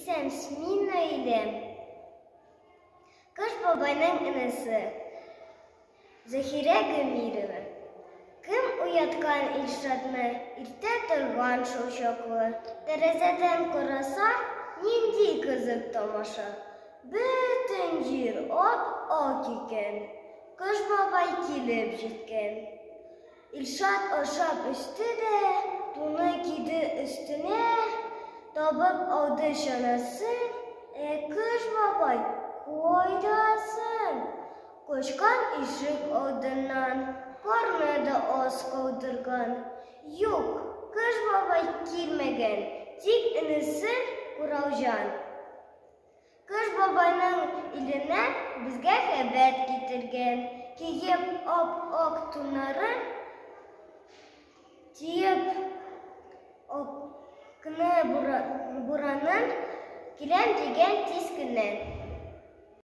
исем Смина ile Кыш бабайның інісі Захирә Гамирова. Кім уяткан Илшатны иртә торган шул чаклы. Тәрәзәдән караса, нинди кызык тамаша. Бөтен җир ап-ак икән. Кыш бабай килеп җиткән. Илшат ашап эчте дә, туны киде өстенә, табып алды чанасын. Кыш бабай, кайдасың? Качкан ишек алдыннан, карны да аз калдырган. Юк, Кыш бабай килмәгән, тик инесе Күралҗан. Кыш бабайның иленә безгә хәбәр китергән. Киеп ап-ак туннарын, тиеп ак кына буранын, киләм дигән тиз кенә.